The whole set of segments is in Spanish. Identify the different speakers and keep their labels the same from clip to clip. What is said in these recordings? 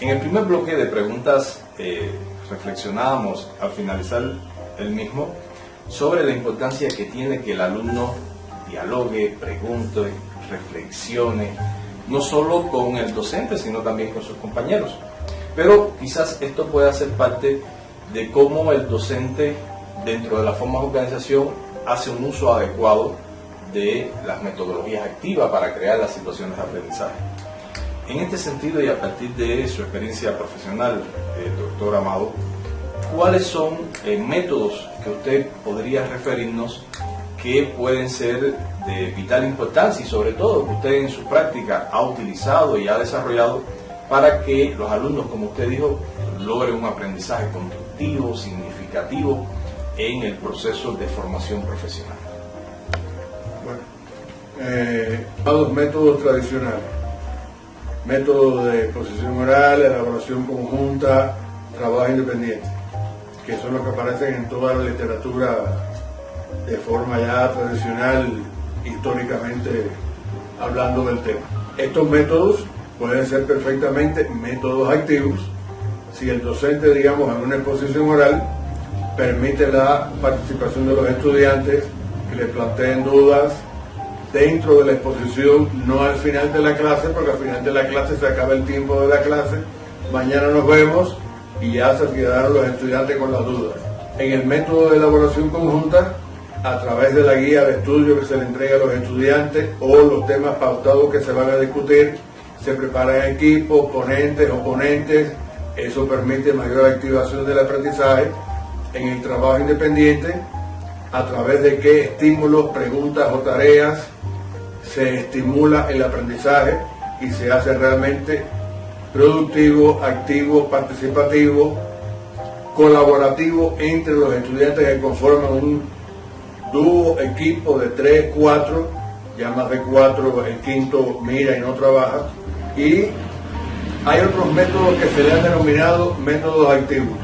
Speaker 1: En el primer bloque de preguntas reflexionábamos al finalizar el mismo sobre la importancia que tiene que el alumno dialogue, pregunte, reflexione, no solo con el docente, sino también con sus compañeros. Pero quizás esto pueda ser parte de cómo el docente, dentro de las formas de organización, hace un uso adecuado de las metodologías activas para crear las situaciones de aprendizaje. En este sentido, y a partir de su experiencia profesional, doctor Amado, ¿cuáles son métodos que usted podría referirnos que pueden ser de vital importancia y sobre todo que usted en su práctica ha utilizado y ha desarrollado para que los alumnos, como usted dijo, logren un aprendizaje constructivo, significativo en el proceso de formación profesional?
Speaker 2: Bueno, dos métodos tradicionales: método de exposición oral, elaboración conjunta, trabajo independiente, que son los que aparecen en toda la literatura de forma ya tradicional, históricamente hablando del tema. Estos métodos pueden ser perfectamente métodos activos si el docente, digamos, en una exposición oral permite la participación de los estudiantes, que le planteen dudas dentro de la exposición, no al final de la clase, porque al final de la clase se acaba el tiempo de la clase, mañana nos vemos y ya se quedaron los estudiantes con las dudas. En el método de elaboración conjunta, a través de la guía de estudio que se le entrega a los estudiantes o los temas pautados que se van a discutir, se preparan equipos, ponentes, oponentes. Eso permite mayor activación del aprendizaje. En el trabajo independiente, a través de qué estímulos, preguntas o tareas se estimula el aprendizaje y se hace realmente productivo, activo, participativo, colaborativo entre los estudiantes que conforman un dúo, equipo de 3, 4, ya más de 4, el quinto mira y no trabaja. Y hay otros métodos que se le han denominado métodos activos,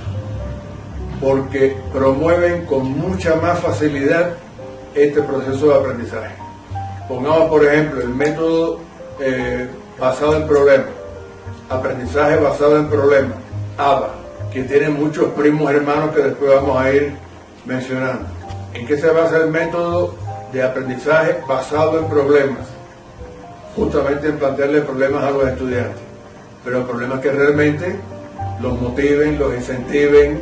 Speaker 2: porque promueven con mucha más facilidad este proceso de aprendizaje. Pongamos, por ejemplo, el método basado en problemas, aprendizaje basado en problemas, ABA, que tiene muchos primos hermanos que después vamos a ir mencionando. ¿En qué se basa el método de aprendizaje basado en problemas? Justamente en plantearle problemas a los estudiantes, pero problemas que realmente los motiven, los incentiven,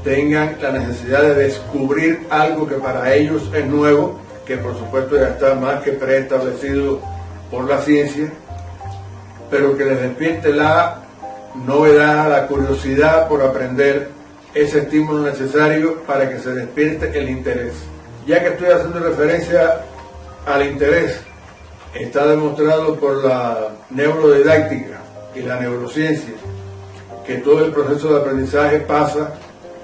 Speaker 2: tengan la necesidad de descubrir algo que para ellos es nuevo, que por supuesto ya está más que preestablecido por la ciencia, pero que les despierte la novedad, la curiosidad por aprender, ese estímulo necesario para que se despierte el interés. Ya que estoy haciendo referencia al interés, está demostrado por la neurodidáctica y la neurociencia que todo el proceso de aprendizaje pasa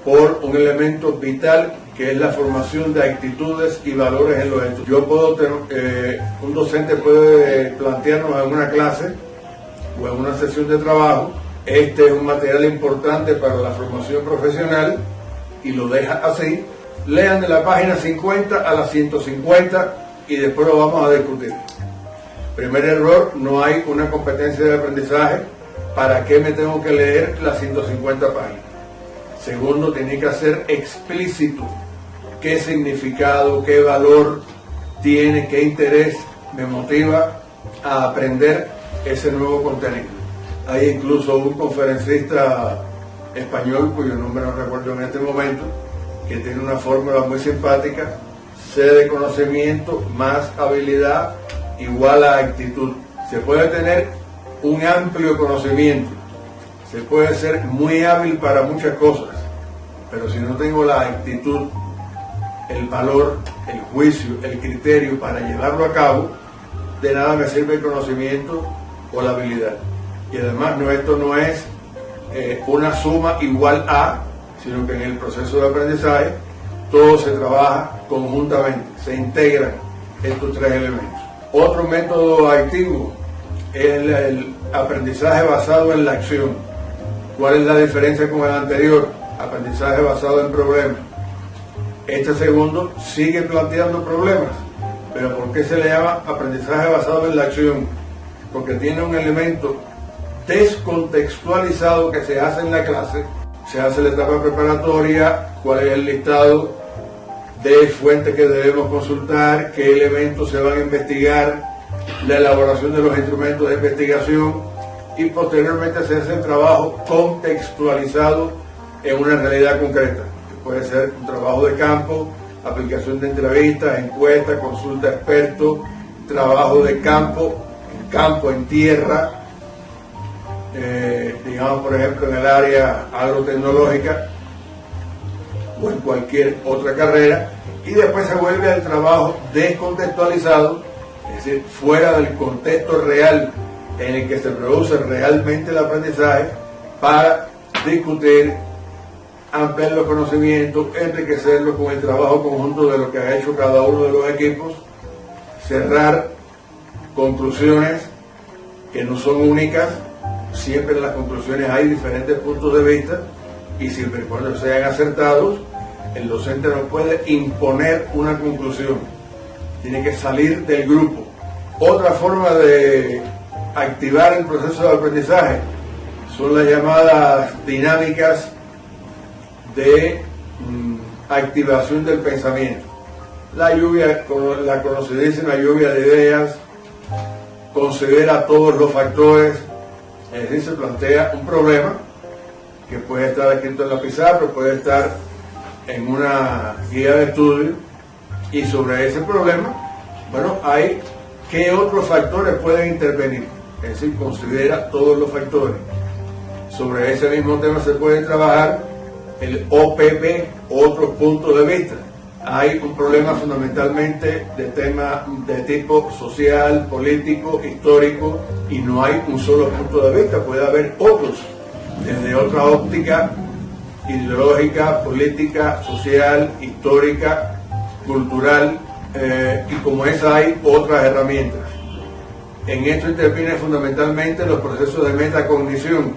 Speaker 2: por un elemento vital que es la formación de actitudes y valores en los estudiantes. Yo puedo tener, un docente puede plantearnos en una clase o en una sesión de trabajo: este es un material importante para la formación profesional, y lo deja así. Lean de la página 50 a la 150 y después lo vamos a discutir. Primer error: no hay una competencia de aprendizaje. ¿Para qué me tengo que leer las 150 páginas? Segundo, tiene que hacer explícito qué significado, qué valor tiene, qué interés me motiva a aprender ese nuevo contenido. Hay incluso un conferencista español, cuyo nombre no recuerdo en este momento, que tiene una fórmula muy simpática: C de conocimiento más habilidad igual a actitud. Se puede tener un amplio conocimiento, se puede ser muy hábil para muchas cosas, pero si no tengo la actitud, el valor, el juicio, el criterio para llevarlo a cabo, de nada me sirve el conocimiento o la habilidad. Y además esto no es una suma igual a, sino que en el proceso de aprendizaje todo se trabaja conjuntamente, se integran estos tres elementos. Otro método activo es el aprendizaje basado en la acción. ¿Cuál es la diferencia con el anterior? Aprendizaje basado en problemas. Este segundo sigue planteando problemas, pero ¿por qué se le llama aprendizaje basado en la acción? Porque tiene un elemento descontextualizado que se hace en la clase. Se hace la etapa preparatoria, cuál es el listado de fuentes que debemos consultar, qué elementos se van a investigar, la elaboración de los instrumentos de investigación, y posteriormente se hace el trabajo contextualizado en una realidad concreta, que puede ser un trabajo de campo, aplicación de entrevistas, encuestas, consulta a expertos, trabajo de campo, en tierra, digamos por ejemplo en el área agrotecnológica o en cualquier otra carrera, y después se vuelve al trabajo descontextualizado, es decir, fuera del contexto real en el que se produce realmente el aprendizaje, para discutir, ampliar los conocimientos, enriquecerlos con el trabajo conjunto de lo que ha hecho cada uno de los equipos, cerrar conclusiones que no son únicas. Siempre en las conclusiones hay diferentes puntos de vista, y siempre y cuando sean acertados, el docente no puede imponer una conclusión, tiene que salir del grupo. Otra forma de activar el proceso de aprendizaje son las llamadas dinámicas de activación del pensamiento. La conocidísima lluvia de ideas, considera todos los factores, es decir, se plantea un problema que puede estar escrito en la pizarra, puede estar en una guía de estudio, y sobre ese problema, bueno, hay qué otros factores pueden intervenir, es decir, considera todos los factores. Sobre ese mismo tema se puede trabajar el OPP, otros puntos de vista. Hay un problema fundamentalmente de tema de tipo social, político, histórico, y no hay un solo punto de vista, puede haber otros, desde otra óptica ideológica, política, social, histórica, cultural, y como esa hay otras herramientas. En esto intervienen fundamentalmente los procesos de metacognición,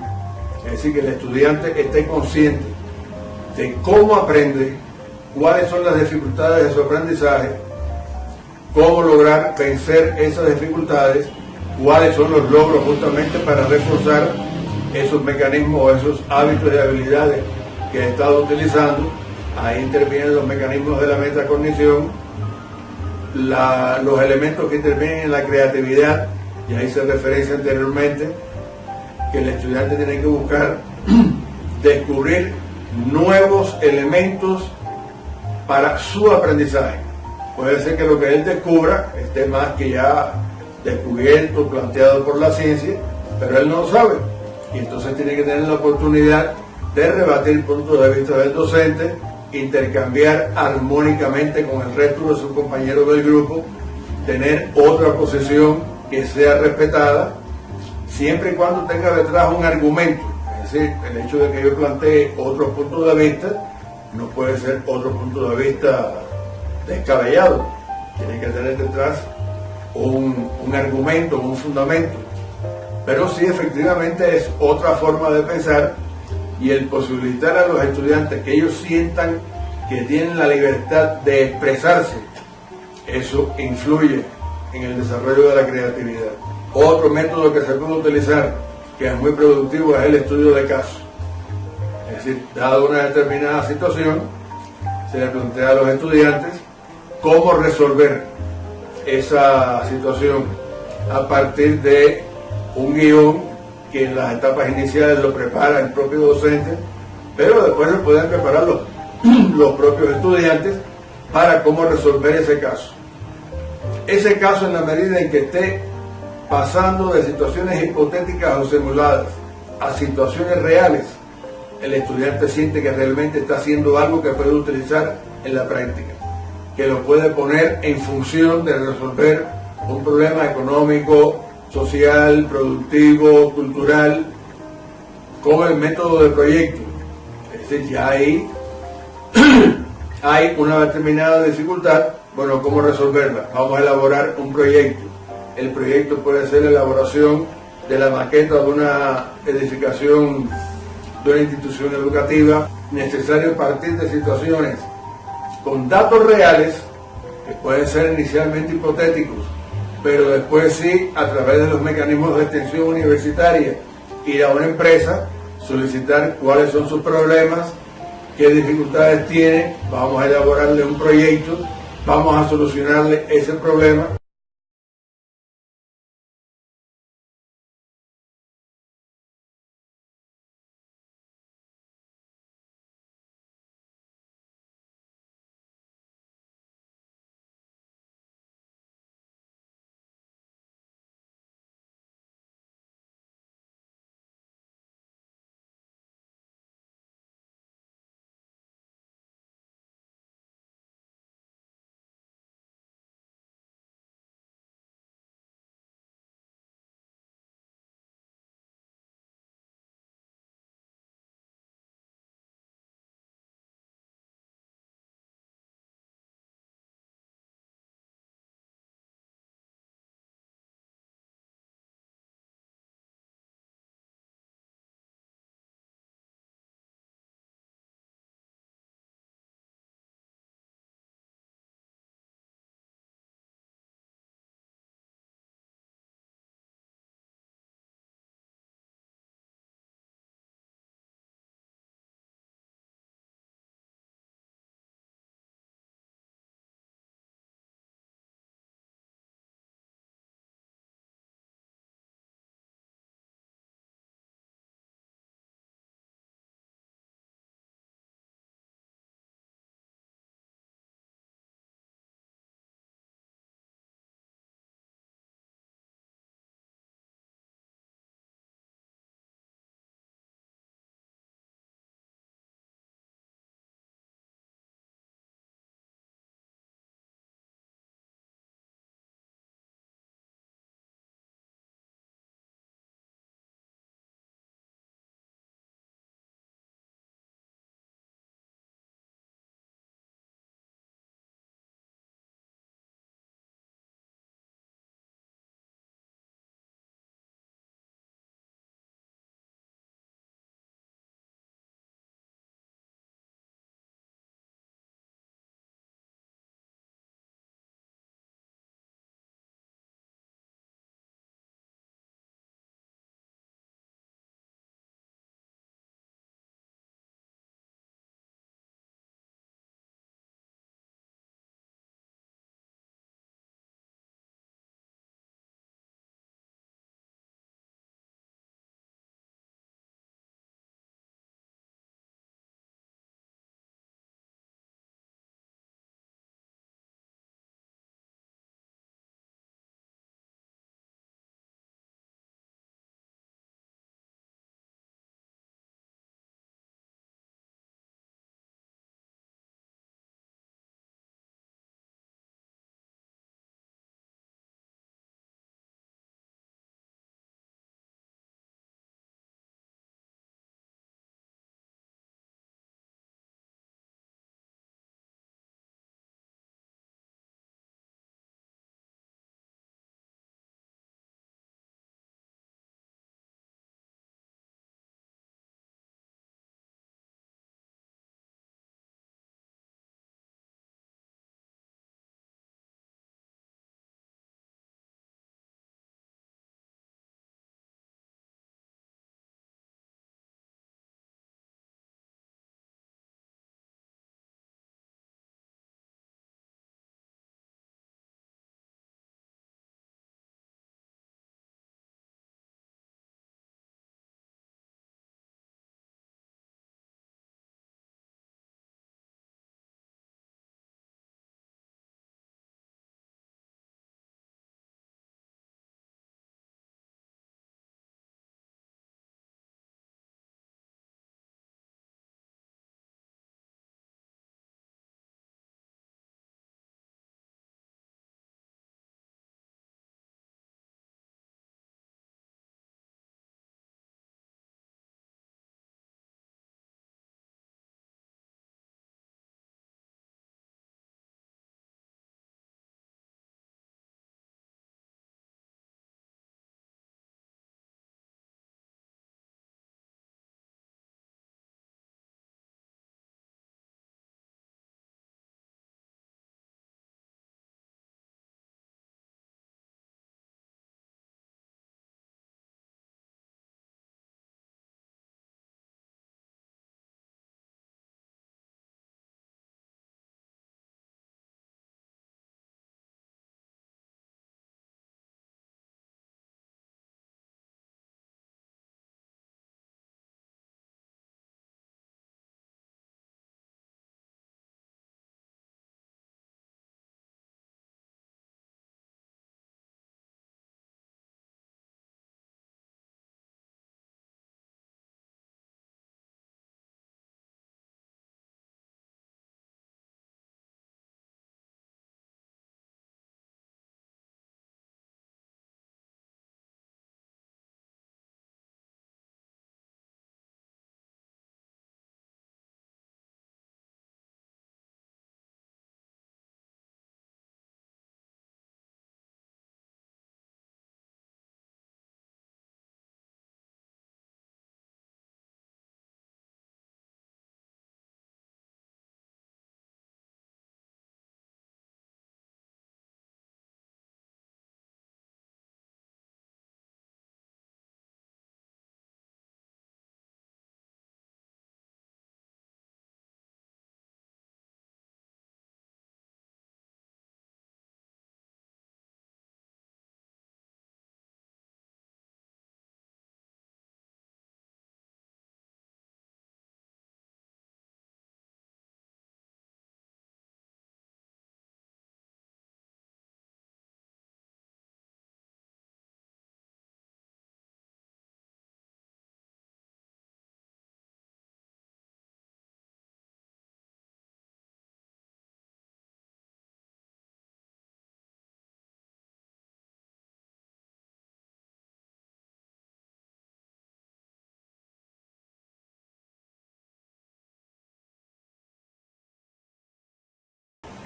Speaker 2: es decir, que el estudiante esté consciente de cómo aprende, cuáles son las dificultades de su aprendizaje, cómo lograr vencer esas dificultades, cuáles son los logros justamente para reforzar esos mecanismos o esos hábitos y habilidades que he estado utilizando. Ahí intervienen los mecanismos de la metacognición, los elementos que intervienen en la creatividad, y ahí se referencia anteriormente que el estudiante tiene que buscar descubrir nuevos elementos para su aprendizaje. Puede ser que lo que él descubra esté más que ya descubierto, planteado por la ciencia, pero él no lo sabe, y entonces tiene que tener la oportunidad de rebatir puntos de vista del docente, intercambiar armónicamente con el resto de sus compañeros del grupo, tener otra posición que sea respetada, siempre y cuando tenga detrás un argumento. Es decir, el hecho de que yo plantee otros puntos de vista no puede ser otro punto de vista descabellado, tiene que tener detrás un argumento, un fundamento. Pero sí, efectivamente es otra forma de pensar, y el posibilitar a los estudiantes que ellos sientan que tienen la libertad de expresarse, eso influye en el desarrollo de la creatividad. Otro método que se puede utilizar, que es muy productivo, es el estudio de casos. Es decir, dada una determinada situación, se le plantea a los estudiantes cómo resolver esa situación a partir de un guión que en las etapas iniciales lo prepara el propio docente, pero después lo pueden preparar los propios estudiantes para cómo resolver ese caso. Ese caso, en la medida en que esté pasando de situaciones hipotéticas o simuladas a situaciones reales, el estudiante siente que realmente está haciendo algo que puede utilizar en la práctica, que lo puede poner en función de resolver un problema económico, social, productivo, cultural, con el método de proyecto. Es decir, ya ahí hay una determinada dificultad, bueno, ¿cómo resolverla? Vamos a elaborar un proyecto. El proyecto puede ser la elaboración de la maqueta de una edificación de una institución educativa. Necesario partir de situaciones con datos reales, que pueden ser inicialmente hipotéticos, pero después sí, a través de los mecanismos de extensión universitaria ir a una empresa, solicitar cuáles son sus problemas, qué dificultades tiene, vamos a elaborarle un proyecto, vamos a solucionarle ese problema.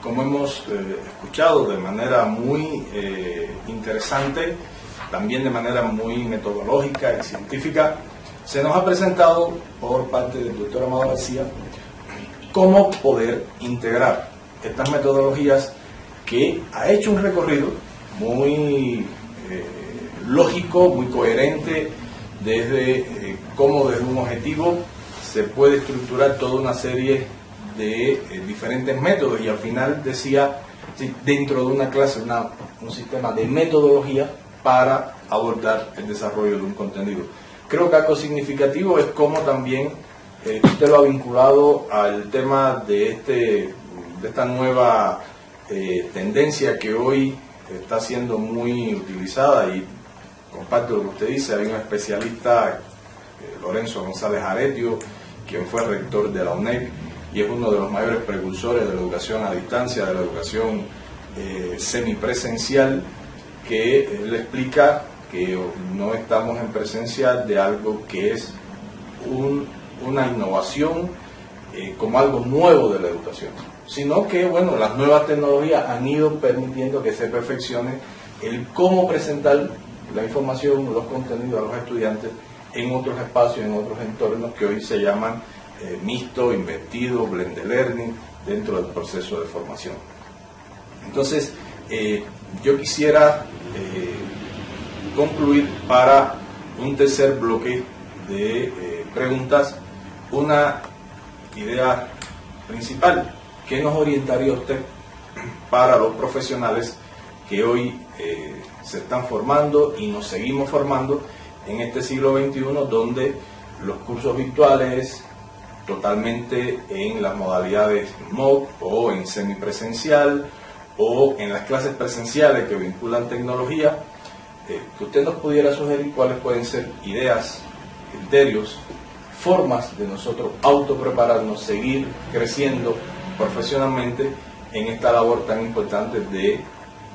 Speaker 1: como hemos escuchado de manera muy interesante, también de manera muy metodológica y científica, se nos ha presentado por parte del doctor Amado García cómo poder integrar estas metodologías, que ha hecho un recorrido muy lógico, muy coherente, desde cómo desde un objetivo se puede estructurar toda una serie de diferentes métodos, y al final decía, dentro de una clase, un sistema de metodología para abordar el desarrollo de un contenido. Creo que algo significativo es cómo también usted lo ha vinculado al tema de esta nueva tendencia que hoy está siendo muy utilizada, y comparto lo que usted dice. Hay un especialista, Lorenzo González Aretio, quien fue rector de la UNED y es uno de los mayores precursores de la educación a distancia, de la educación semipresencial, que él explica que no estamos en presencia de algo que es una innovación como algo nuevo de la educación, sino que, bueno, las nuevas tecnologías han ido permitiendo que se perfeccione el cómo presentar la información, los contenidos a los estudiantes en otros espacios, en otros entornos que hoy se llaman mixto, invertido, blended learning, dentro del proceso de formación. Entonces, yo quisiera concluir para un tercer bloque de preguntas una idea principal. ¿Qué nos orientaría usted para los profesionales que hoy se están formando y nos seguimos formando en este siglo XXI, donde los cursos virtuales, totalmente en las modalidades MOOC o en semipresencial o en las clases presenciales que vinculan tecnología, que usted nos pudiera sugerir cuáles pueden ser ideas, criterios, formas de nosotros autoprepararnos, seguir creciendo profesionalmente en esta labor tan importante de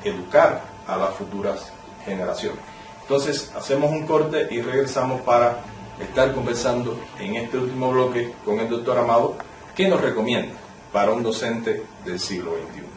Speaker 1: educar a las futuras generaciones. Entonces, hacemos un corte y regresamos para estar conversando en este último bloque con el doctor Amado, que nos recomienda para un docente del siglo XXI.